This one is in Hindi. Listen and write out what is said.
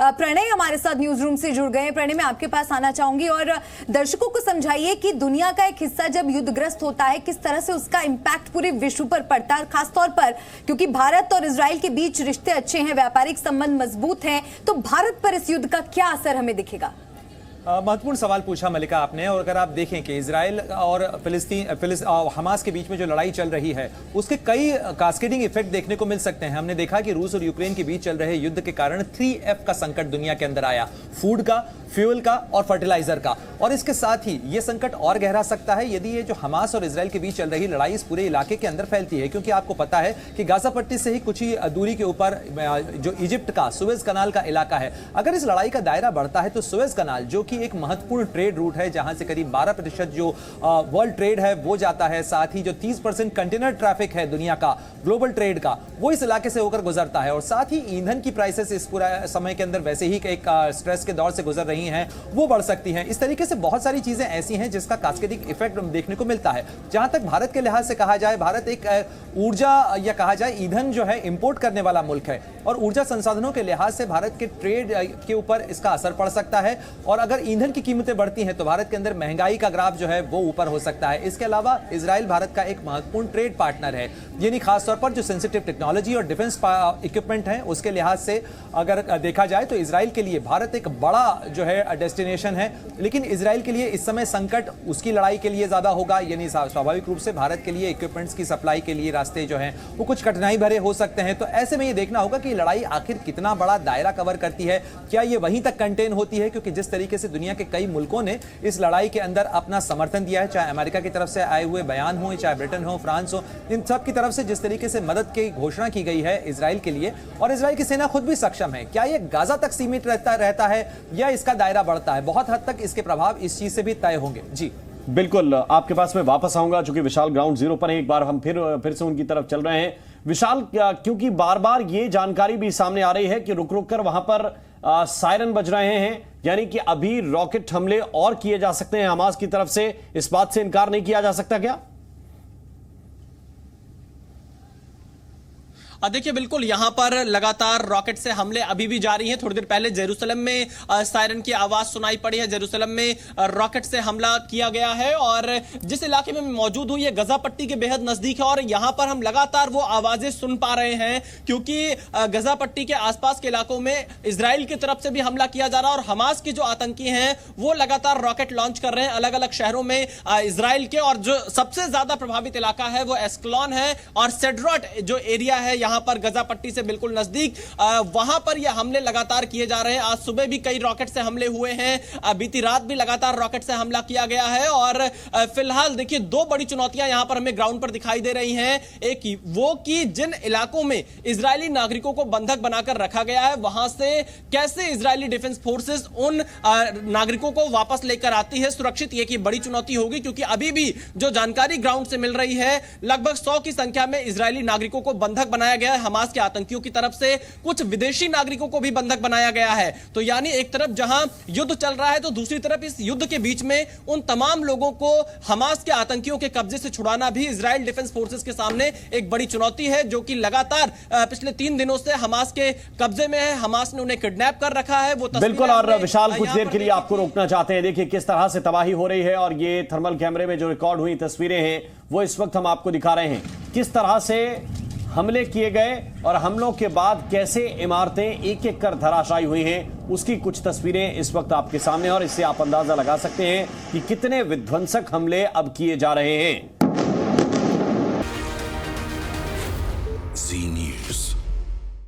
प्रणय हमारे साथ न्यूज रूम से जुड़ गए हैं। प्रणय, मैं आपके पास आना चाहूंगी और दर्शकों को समझाइए कि दुनिया का एक हिस्सा जब युद्धग्रस्त होता है किस तरह से उसका इंपैक्ट पूरे विश्व पर पड़ता है, खासतौर पर क्योंकि भारत और इजराइल के बीच रिश्ते अच्छे हैं, व्यापारिक संबंध मजबूत हैं, तो भारत पर इस युद्ध का क्या असर हमें दिखेगा? महत्वपूर्ण सवाल पूछा मलिका आपने। और अगर आप देखें कि इजराइल और हमास के बीच में जो लड़ाई चल रही है उसके कई कास्केडिंग इफेक्ट देखने को मिल सकते हैं। हमने देखा कि रूस और यूक्रेन के बीच चल रहे युद्ध के कारण 3F का संकट दुनिया के अंदर आया, फूड का, फ्यूल का और फर्टिलाइजर का। और इसके साथ ही यह संकट और गहरा सकता है यदि ये जो हमास और इजराइल के बीच चल रही लड़ाई इस पूरे इलाके के अंदर फैलती है, क्योंकि आपको पता है कि गाजा पट्टी से ही कुछ ही दूरी के ऊपर जो इजिप्ट का सुएज कनाल का इलाका है, अगर इस लड़ाई का दायरा बढ़ता है तो सुएज कनाल जो कि एक महत्वपूर्ण ट्रेड रूट है जहां से करीब 12% जो वर्ल्ड ट्रेड है वो जाता है, साथ ही जो 30% कंटेनर ट्रैफिक है दुनिया का ग्लोबल ट्रेड का वो इस इलाके से होकर गुजरता है। और साथ ही ईंधन की प्राइसेस इस पूरा समय के अंदर वैसे ही एक स्ट्रेस के दौर से गुजर रही हैं, वो बढ़ सकती हैं। इस तरीके से बहुत सारी चीजें ऐसी हैं जिसका कास्केडिंग इफेक्ट देखने को मिलता है। जहां तक भारत के लिहाज से कहा जाए, भारत एक ऊर्जा या कहा जाए ईंधन जो है इंपोर्ट करने वाला मुल्क है और ऊर्जा संसाधनों के लिहाज से भारत के ट्रेड के ऊपर इसका असर पड़ सकता है। और अगर ईंधन की कीमतें बढ़ती हैं तो भारत के अंदर महंगाई का ग्राफ जो है वो ऊपर हो सकता है। इसके अलावा इजराइल भारत का एक महत्वपूर्ण ट्रेड पार्टनर है, यानी खासतौर पर जो सेंसिटिव टेक्नोलॉजी और डिफेंस इक्विपमेंट है उसके लिहाज से अगर देखा जाए तो इजराइल के लिए भारत एक बड़ा जो है डेस्टिनेशन है। लेकिन इजराइल के लिए इस समय संकट उसकी लड़ाई के लिए ज्यादा होगा, यानी स्वाभाविक रूप से भारत के लिए इक्विपमेंट्स की सप्लाई के लिए रास्ते जो हैं वो कुछ कठिनाई भरे हो सकते हैं। तो ऐसे में ये देखना होगा कि लड़ाई आखिर कितना बड़ा दायरा कवर करती है, क्या ये वहीं तक कंटेन होती है, क्योंकि जिस तरीके से दुनिया के कई मुल्कों ने इस लड़ाई के अंदर अपना समर्थन दिया है, चाहे अमेरिका की तरफ से आए हुए बयान हो, चाहे ब्रिटेन हो, फ्रांस हो, इन सब की तरफ से जिस तरीके से मदद की घोषणा की गई है इजराइल के लिए, और इजराइल की सेना खुद भी सक्षम है, क्या ये गाजा तक सीमित रहता है या इसका दायरा बढ़ता है? बहुत हद तक इसके प्रभाव इस चीज से भी तय होंगे। जी बिल्कुल, आपके पास मैं वापस आऊंगा चूंकि विशाल ग्राउंड जीरो पर है। एक बार हम फिर से उनकी तरफ चल रहे हैं। विशाल, क्योंकि बार बार ये जानकारी भी सामने आ रही है कि रुक रुक कर वहां पर सायरन बज रहे हैं, यानी कि अभी रॉकेट हमले और किए जा सकते हैं हमास की तरफ से, इस बात से इनकार नहीं किया जा सकता क्या? देखिए, बिल्कुल यहां पर लगातार रॉकेट से हमले अभी भी जारी हैं। थोड़ी देर पहले जेरूसलम में सायरन की आवाज सुनाई पड़ी है। जेरूसलम में रॉकेट से हमला किया गया है और जिस इलाके में मैं मौजूद हूं ये गजा पट्टी के बेहद नजदीक है और यहां पर हम लगातार वो आवाजें सुन पा रहे हैं, क्योंकि गजा पट्टी के आसपास के इलाकों में इजराइल की तरफ से भी हमला किया जा रहा है और हमास के जो आतंकी हैं वो लगातार रॉकेट लॉन्च कर रहे हैं अलग अलग शहरों में इजराइल के। और जो सबसे ज्यादा प्रभावित इलाका है वो एस्कलॉन है और सेड्रॉट जो एरिया है यहां पर गजा पट्टी से बिल्कुल नजदीक, वहां पर यह हमले लगातार किए जा रहे हैं। आज सुबह भी कई रॉकेट से हमले हुए हैं, बीती रात भी लगातार रॉकेट से हमला किया गया है। और फिलहाल देखिए, दो बड़ी चुनौतियां यहां पर हमें ग्राउंड पर दिखाई दे रही हैं। एक वो कि जिन इलाकों में इजरायली नागरिकों को बंधक बनाकर रखा गया है वहां से कैसे इजरायली डिफेंस फोर्सेस उन नागरिकों को वापस लेकर आती है सुरक्षित, ये की बड़ी चुनौती होगी, क्योंकि अभी भी जो जानकारी ग्राउंड से मिल रही है लगभग 100 की संख्या में इजरायली नागरिकों को बंधक बनाया गया है हमास के आतंकियों की तरफ से। कुछ विदेशी नागरिकों को भी बंधक बनाया गया है। तो यानी एक तरफ जहां युद्ध चल रहा है तो दूसरी तरफ इस युद्ध के बीच में उन तमाम लोगों को हमास के आतंकियों के कब्जे से छुड़ाना भी इजराइल डिफेंस फोर्सेस के सामने एक बड़ी चुनौती है, जो कि लगातार पिछले 3 दिनों से हमास के कब्जे में है। हमास ने उन्हें किडनैप कर रखा है। वो बिल्कुल, और विशाल कुछ देर के लिए आपको रोकना चाहते हैं। देखिए किस तरह से तबाही हो रही है और ये थर्मल कैमरे में जो रिकॉर्ड हुई तस्वीरें हैं वो इस वक्त हम आपको दिखा रहे हैं। किस तरह से हमले किए गए और हमलों के बाद कैसे इमारतें एक एक कर धराशायी हुई हैं, उसकी कुछ तस्वीरें इस वक्त आपके सामने, और इससे आप अंदाजा लगा सकते हैं कि कितने विध्वंसक हमले अब किए जा रहे हैं। जी न्यूज़।